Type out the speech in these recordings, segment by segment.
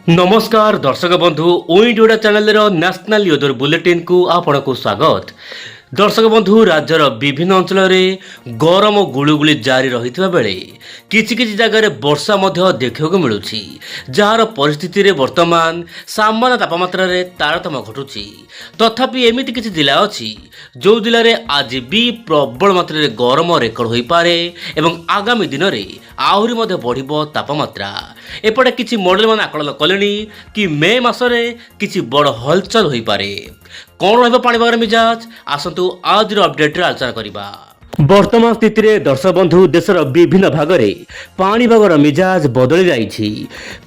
नमस्कार दर्शक बंधु ओइंड ओडा चैनल न्याशनल वेदर बुलेटिन को आपको स्वागत। दर्शक बंधु राज्यर विभिन्न अंचल में गरम गुलुगुली जारी रही बेले किछि जगह वर्षा देखा मिलूँ जार परिस्थिति रे वर्तमान सामान्य तापमात्रा रे तारतम्य घटुची। तथापि एमिति किछि जिला अछि जो जिले में आज भी प्रबल मात्रा रे गरम रेकर्ड हो पारे एवं आगामी दिन में आहरी बढ़िबो तापमात्रा। एपटे किछि मॉडल मान आकलन कले कि मे मासरे किछि बड़ हलचल हो पारे। कौन रहिबो पाणीपागर मिजाज आसतु आज अपडेट रे आलोचना करिबा। वर्तमान स्थिति रे दर्शक बंधु देशर विभिन्न भाग में पाणीपागर मिजाज बदली जाइछि।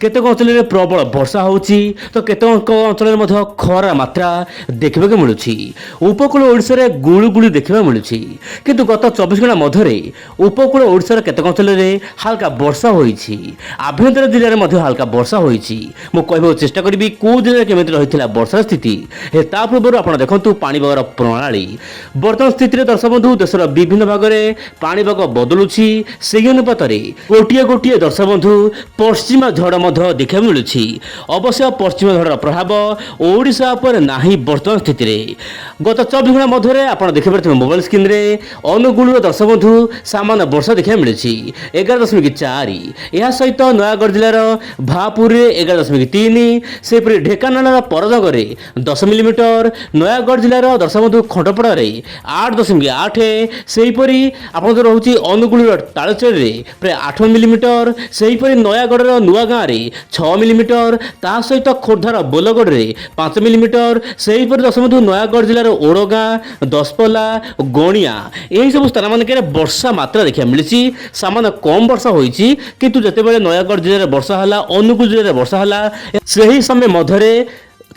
केतेक अंचल में प्रबल वर्षा होउछि तो केतेक अंचल में खरा मात्रा देखा मिलूँ। उपकूल ओडिशा रे गुळुगुळी देखा मिलूँ किंतु गत 24 घंटा मध्य उपकूल ओडिशा केतेक अंचल में हल्का वर्षा होइछि। आभ्यंतर जिले में हल्का वर्षा होइछि। मु कहबो चेष्टा करिबी को जिले केमिति रहिथिला वर्षा स्थिति ता पूर्व आपण देखंतु पाणीपागर प्रणाली। वर्तमान स्थिति रे दर्शक बंधु देशर विभिन्न भाग में पाणीपाग बदलुछि। से अनुपात गोटे गोटे दर्शक बंधु पश्चिमा झड़ देखा मिलूँ। अवश्य पश्चिम झड़ प्रभाव ओडिशा पर नाही। वर्तमान स्थिति रे गत 24 घंटा मध्य आप देखिए मोबाइल स्क्रीन रे अनुगुल दर्शक बंधु सामान्य वर्षा देखा मिलूँ 11.4। यह सहित नयागढ़ जिलार भापुर 11.3, सेपरी ढेकानाल परजंगे 10 मिलीमीटर, नयागढ़ जिलार दर्शक बंधु खंडपड़ार 8.8, सेहीपरि आपन जो रहुछि अनुगुल तालचेरी प्राय 8 मिलीमीटर, सेहीपरि नयागढ़ नुआ गाँव 6 मिलीमीटर, ता सहित खोर्धार बोलगढ़ 5 मिलीमीटर, सेहीपरि दर्शक बंधु नयागढ़ जिलार ओड़गाँ, दसपल्ला, गणिया यही सब स्थान मानक वर्षा मात्रा देखा मिली। सामान्य कम वर्षा होइछि किंतु जेतेबेले नयागढ़ जिले में वर्षा हला, अनुगुल जिले में वर्षा हला, सही समय मध्य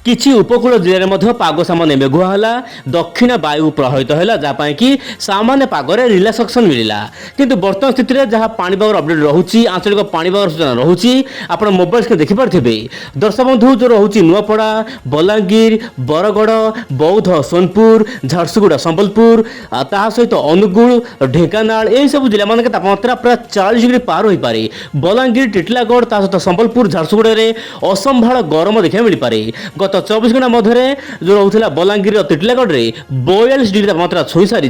किछि उपकूल जिले में पाग सामान्य मेघुआ हला, दक्षिण वायु प्रभावित है जहाँ कि सामान्य पागरे रिलैक्सेशन मिलला। किंतु वर्तमान स्थिति में जहाँ पाणीपाग अपडेट रोचे आंचलिक पाणीपाग सूचना रोचे आप मोबाइल स्क्रीन देखिपारे। दर्शक बंधु जो रोचे नुआपड़ा, बलांगीर, बरगड़, बौद्ध, सोनपुर, झारसुगुड़ा, संबलपुर, ता सहित अनुगुल, ढेंकानाल यही सब जिला मान तापमात्रा प्राय 40 डिग्री पार हो पारे। बलांगीर, टिटलागढ़, ता सहित संबलपुर, झारसुगुड़ा असंभाल गरम देखा मिल पारे। गत 24 घंटा मध्य जो रोला बलांगीर टिटलागढ़ 42 डिग्री तापमात्रा छुई सारी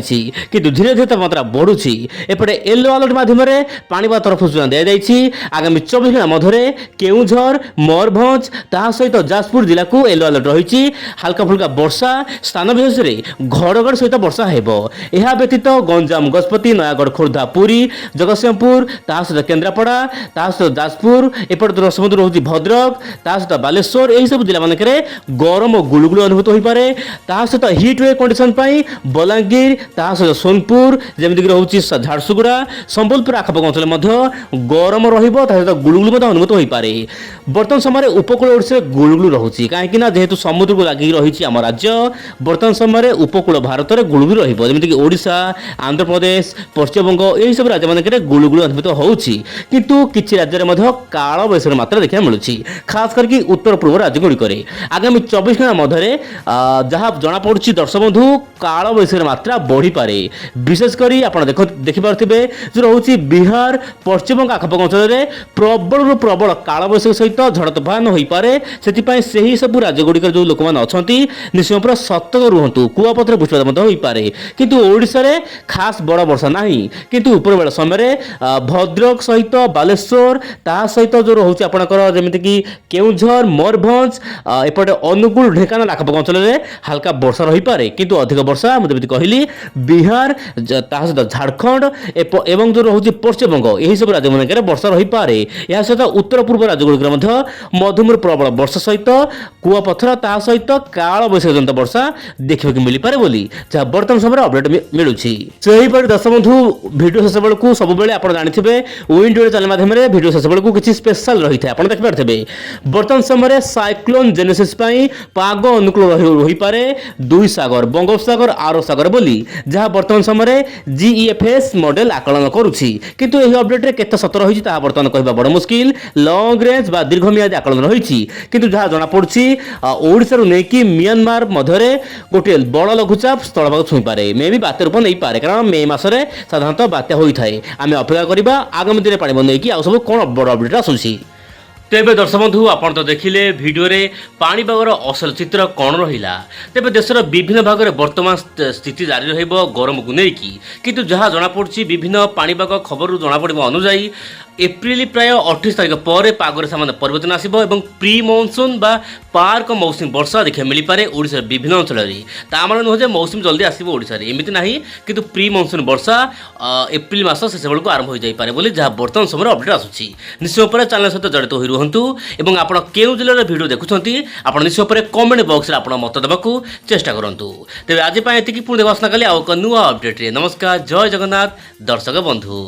किंतु धीरे धीरे तापमात्रा बढ़ुची। एपटे येलो अलर्ट माध्यम पाणीपाग तरफ सूचना दी जाइए। आगामी 24 घंटा मध्य केउझर, मयूरभंज ता सहित जाजपुर जिला को येलो अलर्ट रही। हल्का फुल्का वर्षा स्थान विशेष घड़घड़ सहित वर्षा हेबो। यह व्यतीत गंजाम, गजपति, नयागढ़, खोर्धा, पुरी, जगतसिंहपुर ता सहित केन्द्रापड़ा ता सहित जाजपुर, एपटे रसमंद रोचे भद्रक ता सहित बालेश्वर यही सब जिला मानक गरम गुलुगुलु अनुभूत हो पारे। ता सहित हिट वेव कंडीशन पाई बलांगीर ता सहित सोनपुर जेमिति रोचे झारसुगुड़ा, संबलपुर आखपाख अंचल गरम रहिबो, ता सहित गुलुगुलु अनुभूत हो पारे। वर्तमान समय उपकूल ओडिशा गुलुगुलु रहुछि कहीं जेहेतु समुद्र को लगी रही आम राज्य। वर्तमान समय उपकूल भारत में गुलुगुलु रहिबो जेमिति ओडिशा, आंध्र प्रदेश, पश्चिमबंग यही सब राज्य मानक गुलुगुलु अनुभूत होउछि। किंतु किछि राज्य में काल बैसाखी मात्रा देखा मिलूँ खास करके उत्तर पूर्व राज्य गुड़िक। आगामी 24 घंटा मध्य जहाँ जनापड़ी दर्शक बंधु काल बैसाखी मात्रा बढ़ी पारे। विशेषकर आप देखिपे जो रोचे बिहार, पश्चिमबंग आखपाख अंचल प्रबल प्रबल काल बैसाखी सहित झड़ तोफान हो पारे। से सब राज्य गुड़िक जो लोक मैंने अच्छा निश्चय पूरा सतर्क रुहतु। कुआपथर वृष्टिपात हो पारे किंतु ओडिशा रे खास बड़ वर्षा नाही। किंतु ऊपर बेला समय भद्रक सहित बालेश्वर ता सहित जो रोचे आपणकर जमीती कि केउझर, मयूरभंज, एपटे अनुगुल, ढेंकानाल आखपाख अंचल हल्का वर्षा रही पारे। किंतु अधिक वर्षा मुझे कहली बिहार ता सहित झारखंड एवं जो रोचे पश्चिमबंग यही सब राज्य मानक वर्षा रही पारे। यह सहित उत्तर पूर्व राज्य गुड़िक मधुमेह प्रबल वर्षा सहित कुआपथर ता सहित काल बैसाखी जनित वर्षा देखा मिल पारे बोली जहाँ वर्तमान समय अपडेट मिलूँ। सेहीपरि दर्शक बंधु भिडियो शेष बेलू सब आप जानते विंड चैनल माध्यम भिडियो शेष बेलू किसी स्पेशल रही है आप देखिपारे। वर्तमान समय साइक्लोन जेनेसिस पाग अनुकूल रही पारे। दुई सागर बंगोपसागर, आरब सागर बोली जहाँ वर्तमान समय GEFS मॉडल आकलन करुछि। किंतु यह अपडेट रे केते सत रही बर्तमान कहबा बड़ मुश्किल। लॉन्ग रेंज बा दीर्घमियादी आकलन रही किंतु जहाँ जना पड़छि ओडिशा रु नेकी म्यांमार मध्य गोटे बड़ लघुचाप स्थलभाग छुई पारे। मे भी बात्या रूप नहीं पारे कारण मे मासरे साधारणतः बात्या होई थाए। आमे अपेक्षा करिबा आगामी दिन पाणी बंद होइकी आ सब कोन बड़ अपडेट आसुछि। तेबे दर्शक बंधु आपण तो देखिले भिडियो रे पाणीपागर असल चित्र कौन रहिला। तेबे देशर विभिन्न भाग में वर्तमान स्थिति जारी रहिबो गरम को नेकी, किंतु जहाँ जना पड़छि विभिन्न पाणीपाग खबर जना पड़िबो अनुसायी एप्रिल प्राय 28 तारिख पर पागर सामान्य परिवर्तन आसिबो एवं प्री मॉनसून बा पार्क मौसुमी वर्षा देखा मिल पारे ओडिशा विभिन्न अंचल रे। ता माने नुह जे मौसुमी जल्दी आसिबो ओडिशा रे, एमिति नाही किंतु प्री मॉनसून वर्षा एप्रिल मास शेष बेलू आरंभ हो जाई पारे बोली जहाँ वर्तमान समय अपडेट आसुछि। निश्चय पर चैनल सहित जड़ित होई रुहंतु एवं आपण केउ जिल्लार वीडियो देखुछंती आपण निश्चय पर कमेंट बॉक्स रे आपण मत देबाकू चेष्टा करंतु। तेबे आज पय एतिकी पुणी देखा काली आ नुआ अपडेट रे। नमस्कार, जय जगन्नाथ दर्शक बंधु।